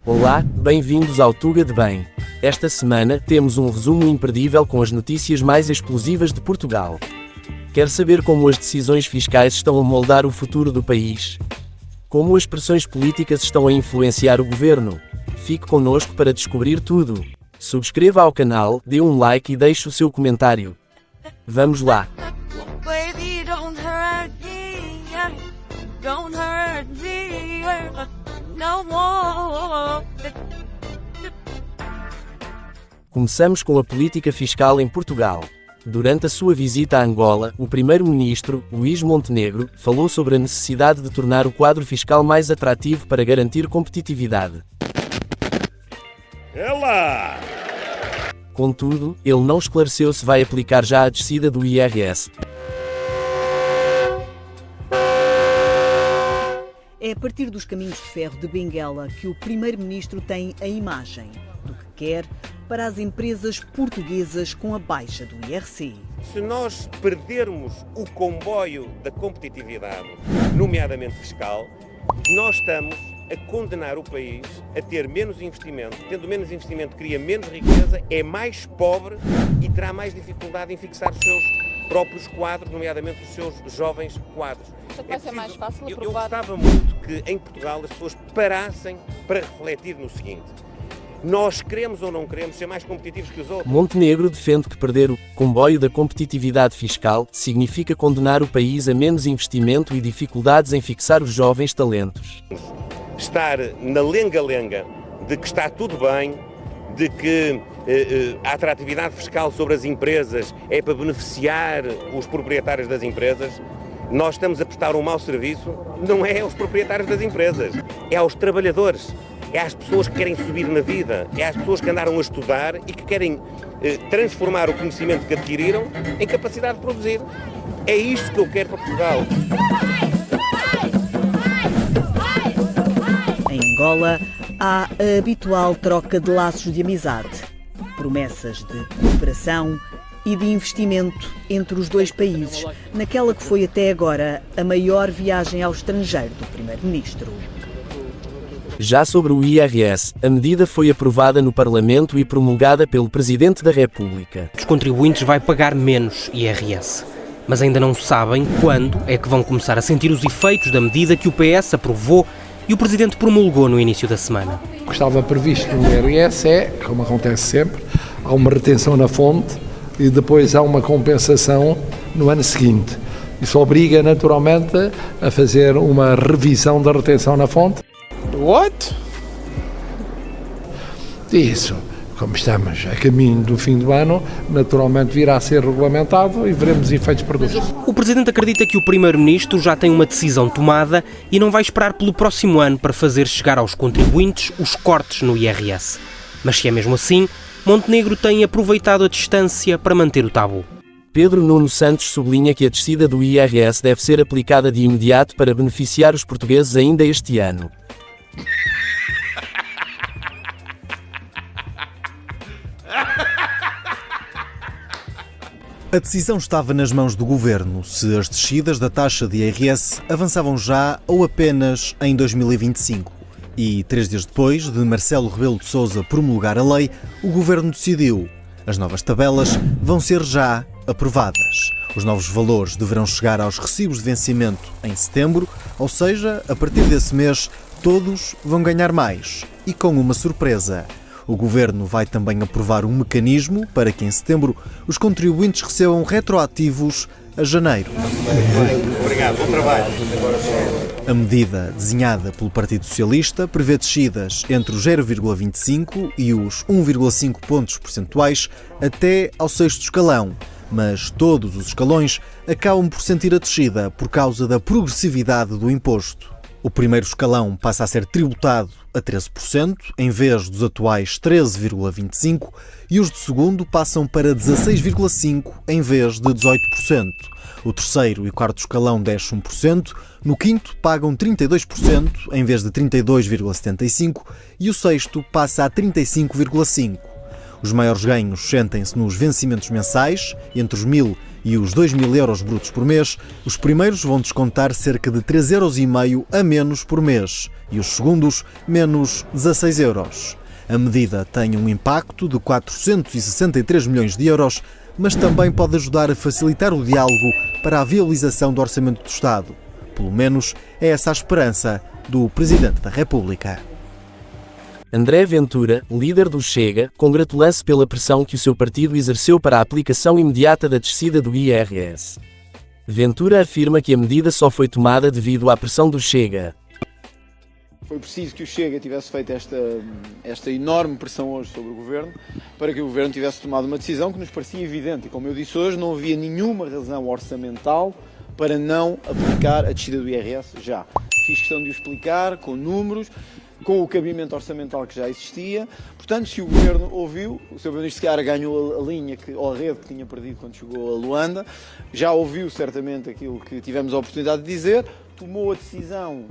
Olá, bem-vindos ao Tuga de Bem. Esta semana temos um resumo imperdível com as notícias mais explosivas de Portugal. Quer saber como as decisões fiscais estão a moldar o futuro do país? Como as pressões políticas estão a influenciar o governo? Fique connosco para descobrir tudo. Subscreva ao canal, dê um like e deixe o seu comentário. Vamos lá! Baby, don't hurt me, don't hurt me, no more. Começamos com a política fiscal em Portugal. Durante a sua visita a Angola, o primeiro-ministro, Luís Montenegro, falou sobre a necessidade de tornar o quadro fiscal mais atrativo para garantir competitividade. Ela! Contudo, ele não esclareceu se vai aplicar já a descida do IRS. É a partir dos caminhos de ferro de Benguela que o primeiro-ministro tem a imagem do que quer para as empresas portuguesas com a baixa do IRC. Se nós perdermos o comboio da competitividade, nomeadamente fiscal, nós estamos a condenar o país a ter menos investimento. Tendo menos investimento, cria menos riqueza, é mais pobre e terá mais dificuldade em fixar os seus próprios quadros, nomeadamente os seus jovens quadros. Só que vai ser mais fácil eu aprovar. gostava muito que em Portugal as pessoas parassem para refletir no seguinte: nós queremos ou não queremos ser mais competitivos que os outros? Montenegro defende que perder o comboio da competitividade fiscal significa condenar o país a menos investimento e dificuldades em fixar os jovens talentos. Estar na lenga-lenga de que está tudo bem, de que a atratividade fiscal sobre as empresas é para beneficiar os proprietários das empresas, nós estamos a prestar um mau serviço, não é aos proprietários das empresas, é aos trabalhadores, é às pessoas que querem subir na vida, é às pessoas que andaram a estudar e que querem transformar o conhecimento que adquiriram em capacidade de produzir. É isto que eu quero para Portugal. Em Angola, há a habitual troca de laços de amizade, promessas de cooperação e de investimento entre os dois países, naquela que foi até agora a maior viagem ao estrangeiro do primeiro-ministro. Já sobre o IRS, a medida foi aprovada no Parlamento e promulgada pelo Presidente da República. Os contribuintes vão pagar menos IRS, mas ainda não sabem quando é que vão começar a sentir os efeitos da medida que o PS aprovou e o Presidente promulgou no início da semana. O que estava previsto no IRS é, como acontece sempre, há uma retenção na fonte e depois há uma compensação no ano seguinte. Isso obriga naturalmente a fazer uma revisão da retenção na fonte. What? Isso, como estamos a caminho do fim do ano, naturalmente virá a ser regulamentado e veremos efeitos perduros. O Presidente acredita que o Primeiro-Ministro já tem uma decisão tomada e não vai esperar pelo próximo ano para fazer chegar aos contribuintes os cortes no IRS. Mas se é mesmo assim, Montenegro tem aproveitado a distância para manter o tabu. Pedro Nuno Santos sublinha que a descida do IRS deve ser aplicada de imediato para beneficiar os portugueses ainda este ano. A decisão estava nas mãos do Governo se as descidas da taxa de IRS avançavam já ou apenas em 2025. E 3 dias depois de Marcelo Rebelo de Sousa promulgar a lei, o Governo decidiu: as novas tabelas vão ser já aprovadas. Os novos valores deverão chegar aos recibos de vencimento em setembro, ou seja, a partir desse mês, todos vão ganhar mais. E com uma surpresa: o Governo vai também aprovar um mecanismo para que em setembro os contribuintes recebam retroativos a janeiro. Obrigado, bom trabalho. A medida, desenhada pelo Partido Socialista, prevê descidas entre os 0,25 e os 1,5 pontos percentuais até ao 6º escalão, mas todos os escalões acabam por sentir a descida por causa da progressividade do imposto. O primeiro escalão passa a ser tributado a 13%, em vez dos atuais 13,25%, e os do segundo passam para 16,5%, em vez de 18%. O terceiro e quarto escalão desce 1%, no quinto pagam 32%, em vez de 32,75%, e o sexto passa a 35,5%. Os maiores ganhos sentem-se nos vencimentos mensais, entre os 1.000 e os 2.000 euros brutos por mês, os primeiros vão descontar cerca de 3,5 euros a menos por mês e os segundos menos 16 euros. A medida tem um impacto de 463 milhões de euros, mas também pode ajudar a facilitar o diálogo para a viabilização do Orçamento do Estado. Pelo menos é essa a esperança do Presidente da República. André Ventura, líder do Chega, congratula-se pela pressão que o seu partido exerceu para a aplicação imediata da descida do IRS. Ventura afirma que a medida só foi tomada devido à pressão do Chega. Foi preciso que o Chega tivesse feito esta enorme pressão hoje sobre o Governo para que o Governo tivesse tomado uma decisão que nos parecia evidente. E como eu disse hoje, não havia nenhuma razão orçamental para não aplicar a descida do IRS já. Fiz questão de o explicar com números, com o cabimento orçamental que já existia. Portanto, se o Governo ouviu, o Sr. Primeiro-Ministro se calhar ganhou a linha ou a rede que tinha perdido quando chegou a Luanda, já ouviu certamente aquilo que tivemos a oportunidade de dizer, tomou a decisão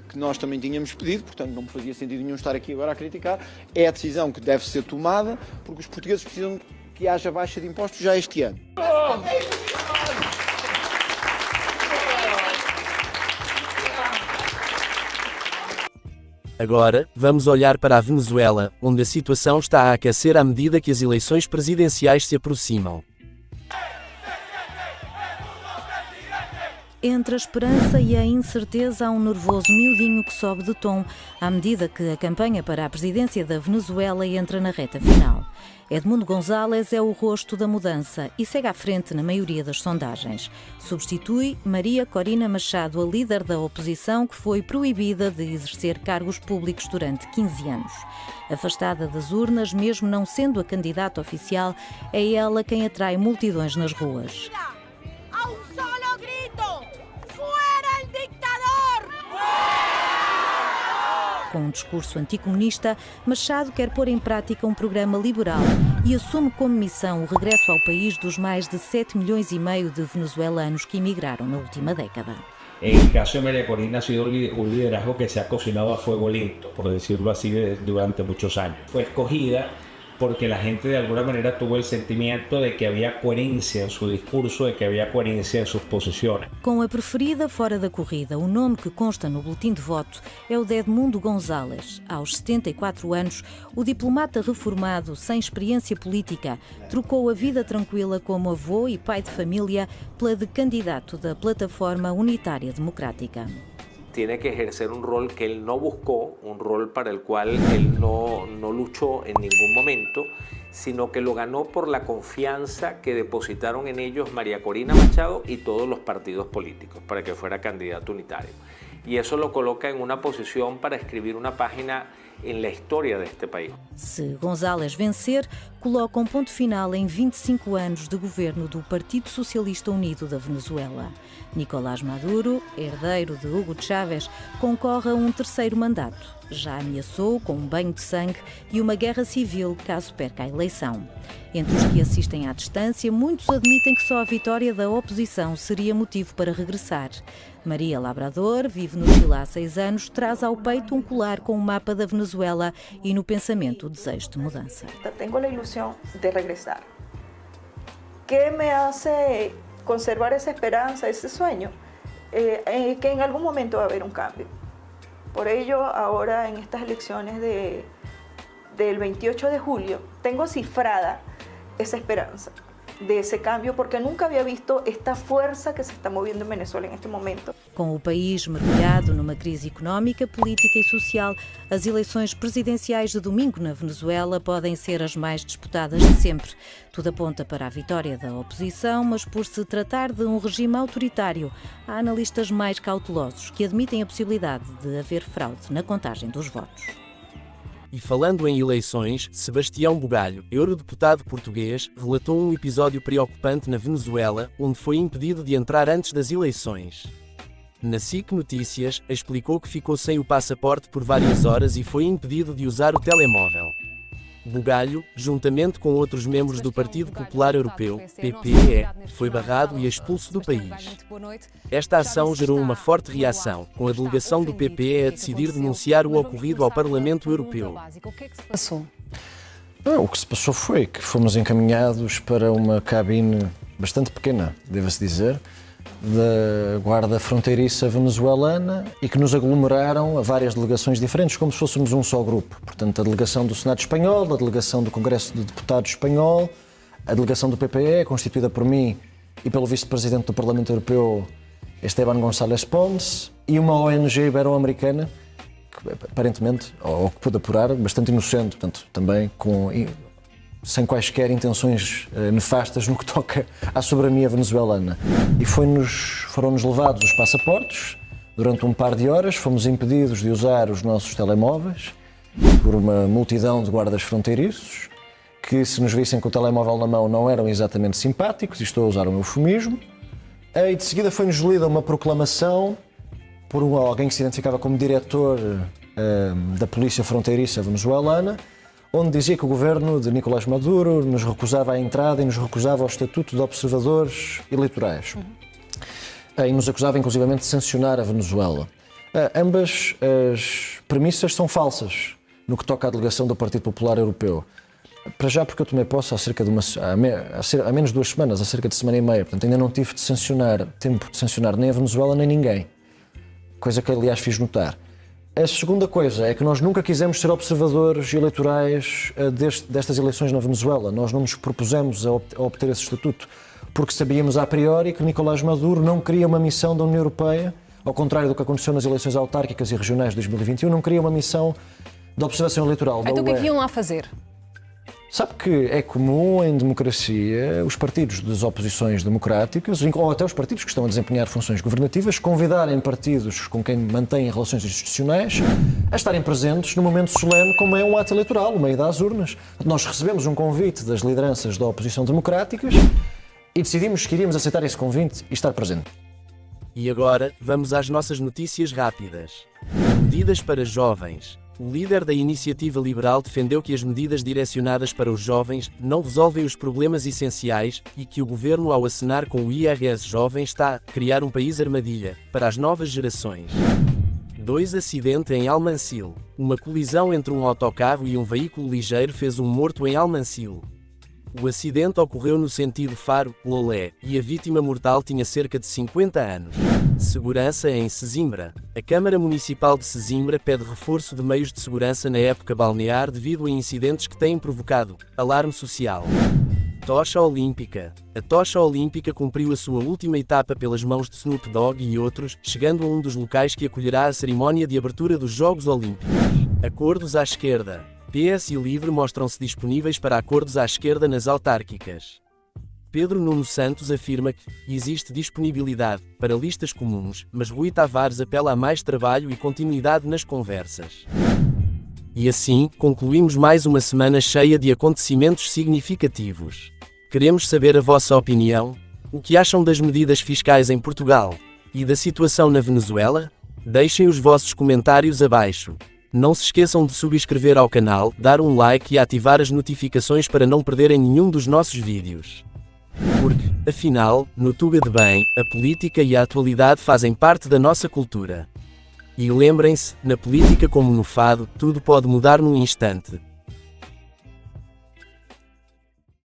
que nós também tínhamos pedido, portanto não me fazia sentido nenhum estar aqui agora a criticar, é a decisão que deve ser tomada, porque os portugueses precisam que haja baixa de impostos já este ano. Agora, vamos olhar para a Venezuela, onde a situação está a aquecer à medida que as eleições presidenciais se aproximam. Entre a esperança e a incerteza há um nervoso miudinho que sobe de tom à medida que a campanha para a presidência da Venezuela entra na reta final. Edmundo González é o rosto da mudança e segue à frente na maioria das sondagens. Substitui Maria Corina Machado, a líder da oposição, que foi proibida de exercer cargos públicos durante 15 anos. Afastada das urnas, mesmo não sendo a candidata oficial, é ela quem atrai multidões nas ruas. Com um discurso anticomunista, Machado quer pôr em prática um programa liberal e assume como missão o regresso ao país dos mais de 7,5 milhões de venezuelanos que emigraram na última década. En el caso de María Corina ha sido un liderazgo que se ha cocinado a fuego lento, por decirlo así, durante muchos años. Fue escogida porque la gente de alguna manera tuvo el sentimiento de que había coherencia en su discurso, de que había coherencia en sus posiciones. Com a preferida fora da corrida, o nome que consta no boletim de voto é o de Edmundo González. Aos 74 anos, o diplomata reformado, sem experiência política, trocou a vida tranquila como avô e pai de família pela de candidato da Plataforma Unitária Democrática. Tiene que ejercer un rol que él no buscó, un rol para el cual él no luchó en ningún momento, sino que lo ganó por la confianza que depositaron en ellos María Corina Machado y todos los partidos políticos para que fuera candidato unitario. Y eso lo coloca en una posición para escribir una página en la historia de este país. Se González vencer, coloca um ponto final em 25 anos de governo do Partido Socialista Unido da Venezuela. Nicolás Maduro, herdeiro de Hugo Chávez, concorre a um terceiro mandato. Já ameaçou com um banho de sangue e uma guerra civil caso perca a eleição. Entre os que assistem à distância, muitos admitem que só a vitória da oposição seria motivo para regressar. Maria Labrador vive no Chile há 6 anos, traz ao peito um colar com o mapa da Venezuela e no pensamento o desejo de mudança. Tenho a ilusão de regressar. Que me hace conservar essa esperança, esse sonho, que em algum momento vai haver um cambio. Por ello, ahora en estas elecciones del 28 de julio, tengo cifrada esa esperanza de ese cambio, porque nunca había visto esta fuerza que se está moviendo en Venezuela en este momento. Com o país mergulhado numa crise económica, política e social, as eleições presidenciais de domingo na Venezuela podem ser as mais disputadas de sempre. Tudo aponta para a vitória da oposição, mas por se tratar de um regime autoritário, há analistas mais cautelosos que admitem a possibilidade de haver fraude na contagem dos votos. E falando em eleições, Sebastião Bugalho, eurodeputado português, relatou um episódio preocupante na Venezuela, onde foi impedido de entrar antes das eleições. Na SIC Notícias, explicou que ficou sem o passaporte por várias horas e foi impedido de usar o telemóvel. Bugalho, juntamente com outros membros do Partido Popular Europeu, PPE, foi barrado e expulso do país. Esta ação gerou uma forte reação, com a delegação do PPE a decidir denunciar o ocorrido ao Parlamento Europeu. O que se passou foi que fomos encaminhados para uma cabine bastante pequena, deve-se dizer, da Guarda Fronteiriça venezuelana e que nos aglomeraram a várias delegações diferentes, como se fôssemos um só grupo. Portanto, a delegação do Senado Espanhol, a delegação do Congresso de Deputados Espanhol, a delegação do PPE, constituída por mim e pelo Vice-Presidente do Parlamento Europeu, Esteban González Pons, e uma ONG ibero-americana, que aparentemente, ou que pude apurar, bastante inocente, portanto, também sem quaisquer intenções nefastas no que toca à soberania venezuelana. E foram-nos levados os passaportes durante um par de horas, fomos impedidos de usar os nossos telemóveis por uma multidão de guardas fronteiriços, que se nos vissem com o telemóvel na mão não eram exatamente simpáticos, e estou a usar um eufemismo. E de seguida foi-nos lida uma proclamação por alguém que se identificava como diretor da Polícia Fronteiriça venezuelana, onde dizia que o governo de Nicolás Maduro nos recusava a entrada e nos recusava o estatuto de observadores eleitorais. E nos acusava inclusivamente de sancionar a Venezuela. Ambas as premissas são falsas no que toca à delegação do Partido Popular Europeu. Para já, porque eu tomei posse há menos de 2 semanas, há cerca de semana e meia, portanto ainda não tive tempo de sancionar nem a Venezuela nem ninguém, coisa que aliás fiz notar. A segunda coisa é que nós nunca quisemos ser observadores eleitorais destas eleições na Venezuela. Nós não nos propusemos a obter esse estatuto, porque sabíamos a priori que Nicolás Maduro não queria uma missão da União Europeia, ao contrário do que aconteceu nas eleições autárquicas e regionais de 2021, não queria uma missão de observação eleitoral da UE. Então o que é que iam lá fazer? Sabe que é comum em democracia os partidos das oposições democráticas, ou até os partidos que estão a desempenhar funções governativas, convidarem partidos com quem mantêm relações institucionais a estarem presentes no momento solene como é um ato eleitoral, o meio das urnas. Nós recebemos um convite das lideranças da oposição democráticas e decidimos que iríamos aceitar esse convite e estar presente. E agora, vamos às nossas notícias rápidas. Medidas para jovens. O líder da Iniciativa Liberal defendeu que as medidas direcionadas para os jovens não resolvem os problemas essenciais e que o governo, ao acenar com o IRS jovem, está a criar um país armadilha para as novas gerações. 2 acidente em Almancil. Uma colisão entre um autocarro e um veículo ligeiro fez um morto em Almancil. O acidente ocorreu no sentido Faro-Lolé e a vítima mortal tinha cerca de 50 anos. Segurança em Sesimbra. A Câmara Municipal de Sesimbra pede reforço de meios de segurança na época balnear devido a incidentes que têm provocado alarme social. Tocha Olímpica. A Tocha Olímpica cumpriu a sua última etapa pelas mãos de Snoop Dogg e outros, chegando a um dos locais que acolherá a cerimónia de abertura dos Jogos Olímpicos. Acordos à esquerda. PS e Livre mostram-se disponíveis para acordos à esquerda nas autárquicas. Pedro Nuno Santos afirma que existe disponibilidade para listas comuns, mas Rui Tavares apela a mais trabalho e continuidade nas conversas. E assim, concluímos mais uma semana cheia de acontecimentos significativos. Queremos saber a vossa opinião. O que acham das medidas fiscais em Portugal? E da situação na Venezuela? Deixem os vossos comentários abaixo. Não se esqueçam de subscrever ao canal, dar um like e ativar as notificações para não perderem nenhum dos nossos vídeos. Porque, afinal, no Tuga de Bem, a política e a atualidade fazem parte da nossa cultura. E lembrem-se, na política como no fado, tudo pode mudar num instante.